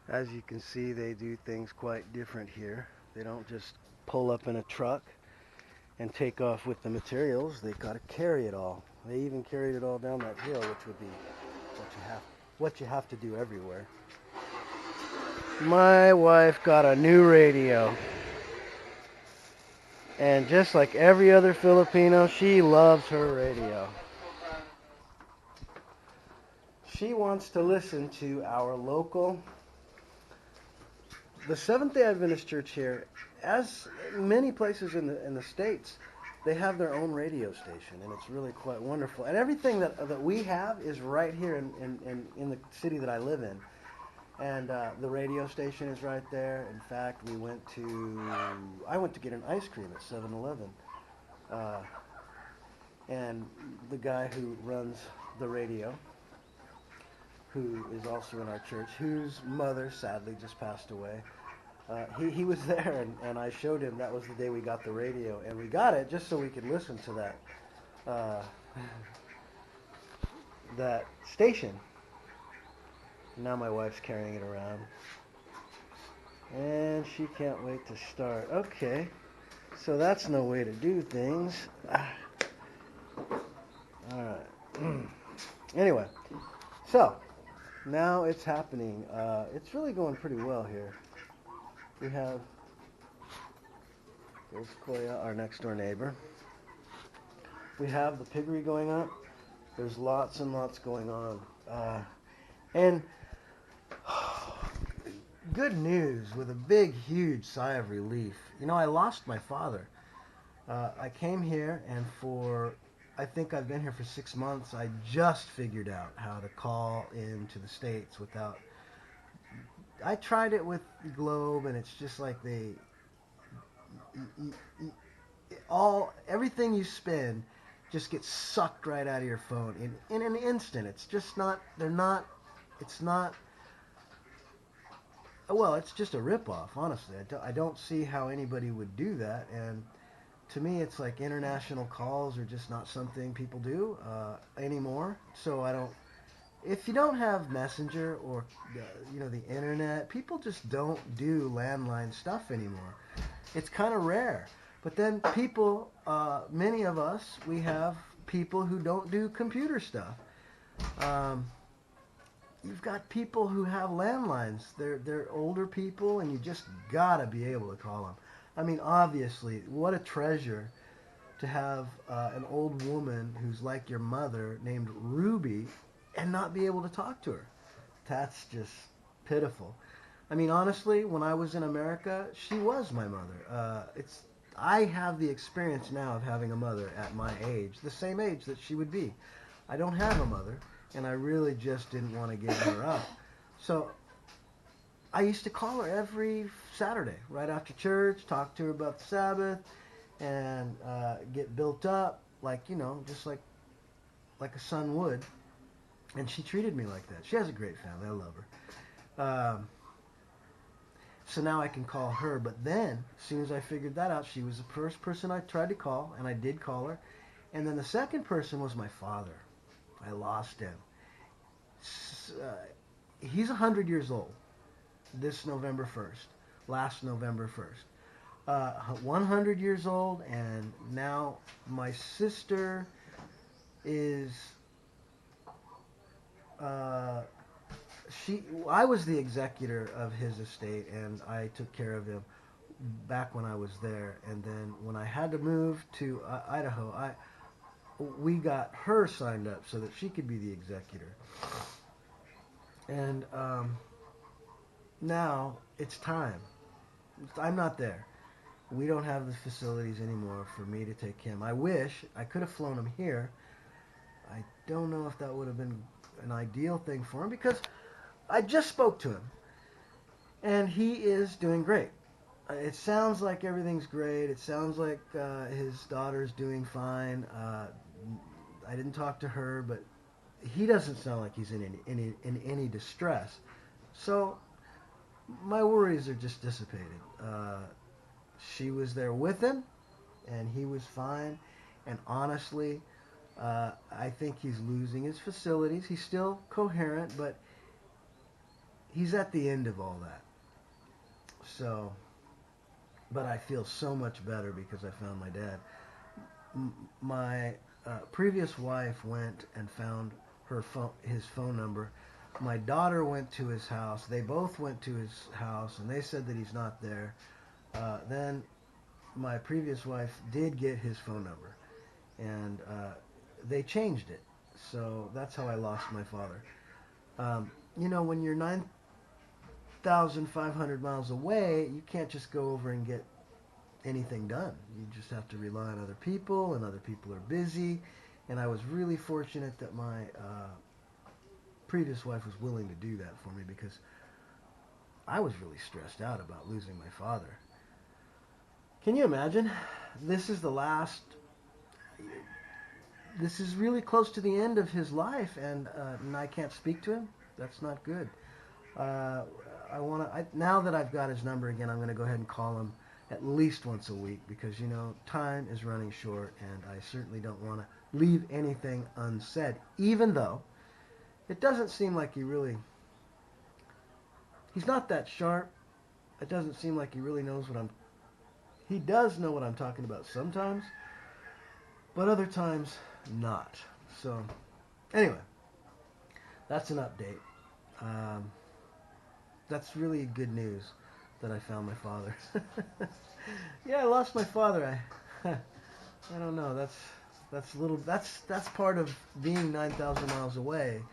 As you can see, they do things quite different here. They don't just pull up in a truck and take off with the materials. They got to carry it all. They even carried it all down that hill, which would be what you have to do everywhere. My wife got a new radio, and just like every other Filipino, she loves her radio. She wants to listen to our local, the Seventh Day Adventist Church here, as many places in the states, they have their own radio station, and it's really quite wonderful. And everything that we have is right here in the city that I live in. And the radio station is right there. In fact, I went to get an ice cream at 7-Eleven. Uh, and the guy who runs the radio, who is also in our church, whose mother sadly just passed away, he was there, and I showed him that was the day we got the radio. And we got it just so we could listen to uh, that station. Now my wife's carrying it around. And she can't wait to start. Okay, so that's no way to do things. All right. Anyway, so now it's happening. It's really going pretty well here. We have, there's Koya, our next door neighbor. We have the piggery going up. There's lots and lots going on. And good news with a big, huge sigh of relief. You know, I lost my father. I came here, and I think I've been here for 6 months. I just figured out how to call into the States without. I tried it with Globe, and it's just like everything you spend just gets sucked right out of your phone in an instant. It's just not. They're not. It's not. Well, it's just a ripoff, honestly. I don't see how anybody would do that, and to me, it's like international calls are just not something people do anymore. So I don't. If you don't have Messenger or the internet, people just don't do landline stuff anymore. It's kind of rare. But then people, many of us, we have people who don't do computer stuff. Um, you've got people who have landlines. They're older people, and you just gotta be able to call them. I mean, obviously, what a treasure to have an old woman who's like your mother named Ruby and not be able to talk to her. That's just pitiful. I mean, honestly, when I was in America, she was my mother. I have the experience now of having a mother at my age, the same age that she would be. I don't have a mother, and I really just didn't want to give her up. So I used to call her every Saturday, right after church, talk to her about the Sabbath, and get built up, like just like a son would. And she treated me like that. She has a great family. I love her. So now I can call her. But then, as soon as I figured that out, she was the first person I tried to call, and I did call her. And then the second person was my father. I lost him. He's 100 years old this November 1st, last November 1st. 100 years old, and now my sister is uh, I was the executor of his estate, and I took care of him back when I was there. And then when I had to move to Idaho, we got her signed up so that she could be the executor. And now it's time. I'm not there. We don't have the facilities anymore for me to take him. I wish I could have flown him here. I don't know if that would have been an ideal thing for him, because I just spoke to him, and he is doing great. It sounds like everything's great. It sounds like his daughter's doing fine. I didn't talk to her, but he doesn't sound like he's in any distress. So my worries are just dissipated. She was there with him, and he was fine. And honestly, I think he's losing his facilities. He's still coherent, but he's at the end of all that. So, but I feel so much better because I found my dad. My previous wife went and found his phone number. My daughter went to his house. They both went to his house, and they said that he's not there. Then my previous wife did get his phone number, and they changed it. So that's how I lost my father. When you're 9,500 miles away, you can't just go over and get anything done. You just have to rely on other people, and other people are busy. And I was really fortunate that my previous wife was willing to do that for me, because I was really stressed out about losing my father. Can you imagine? This is the last. This is really close to the end of his life, and I can't speak to him. That's not good. Uh, now that I've got his number again, I'm going to go ahead and call him at least once a week, because time is running short, and I certainly don't want to leave anything unsaid. Even though it doesn't seem like he's not that sharp. It doesn't seem like he really knows he does know what I'm talking about sometimes, but other times not. So anyway, that's an update. That's really good news that I found my father. Yeah, I lost my father. I don't know. That's part of being 9,000 miles away.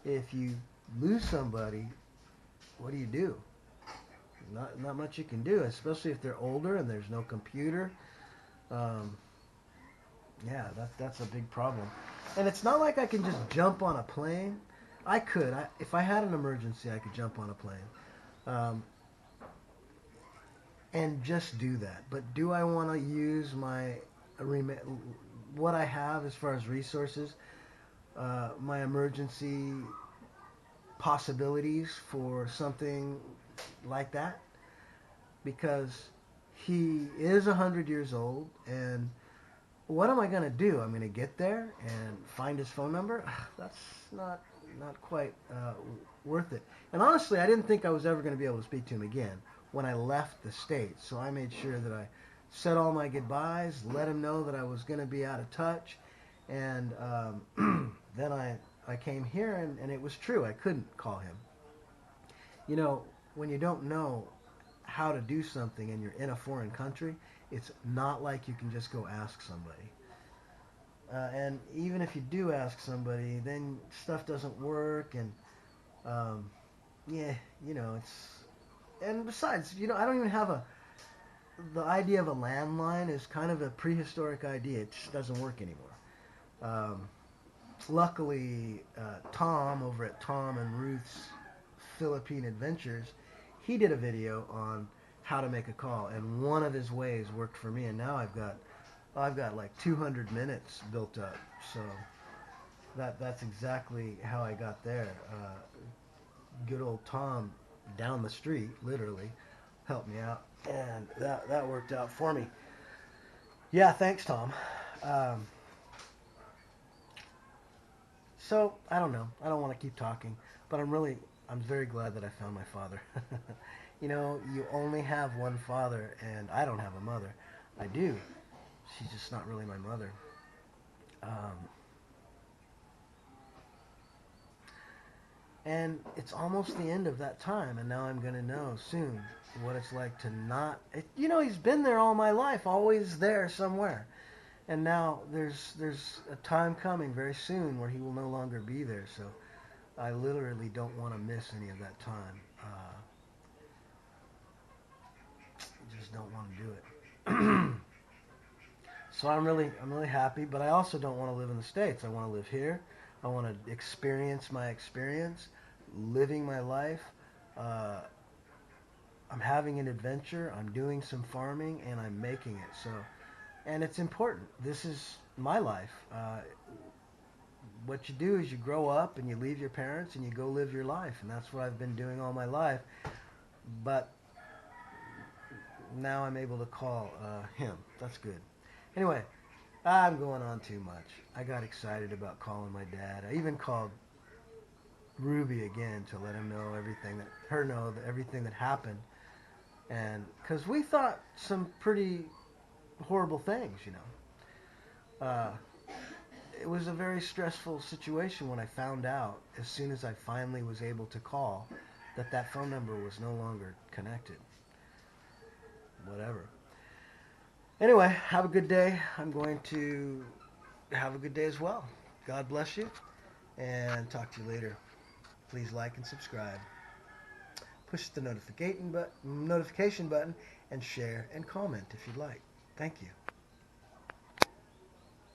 If you lose somebody, what do you do? Not much you can do, especially if they're older and there's no computer. Yeah, that's a big problem. And it's not like I can just jump on a plane. I could. If I had an emergency, I could jump on a plane. And just do that. But do I want to use what I have as far as resources, my emergency possibilities for something like that? Because he is 100 years old, and what am I going to do? I'm going to get there and find his phone number? That's not quite worth it. And honestly, I didn't think I was ever going to be able to speak to him again when I left the States. So I made sure that I said all my goodbyes, let him know that I was going to be out of touch, and then I came here, and it was true. I couldn't call him. When you don't know how to do something and you're in a foreign country, it's not like you can just go ask somebody. And even if you do ask somebody, then stuff doesn't work, and yeah, it's. And besides, I don't even have the idea of a landline is kind of a prehistoric idea. It just doesn't work anymore. Luckily, Tom over at Tom and Ruth's Philippine Adventures, he did a video on how to make a call, and one of his ways worked for me, and now I've got like 200 minutes built up. So that's exactly how I got there. Good old Tom down the street, literally, helped me out, and that worked out for me. Yeah, thanks, Tom. So I don't know. I don't want to keep talking, but I'm very glad that I found my father. You only have one father, and I don't have a mother. I do. She's just not really my mother. And it's almost the end of that time, and now I'm going to know soon what it's like to not... he's been there all my life, always there somewhere. And now there's a time coming very soon where he will no longer be there, so I literally don't want to miss any of that time. Just don't want to do it. So I'm really happy, but I also don't want to live in the States. I want to live here. I want to experience my experience, living my life. I'm having an adventure. I'm doing some farming, and I'm making it. So, and it's important. This is my life. What you do is you grow up and you leave your parents and you go live your life, and that's what I've been doing all my life. But now I'm able to call him. That's good. Anyway, I'm going on too much. I got excited about calling my dad. I even called Ruby again to let her know that everything that happened, and because we thought some pretty horrible things, you know. Uh, it was a very stressful situation when I found out, as soon as I finally was able to call, that that phone number was no longer connected. Whatever. Anyway, have a good day. I'm going to have a good day as well. God bless you, and talk to you later. Please like and subscribe. Push the notification button and share and comment if you'd like. Thank you.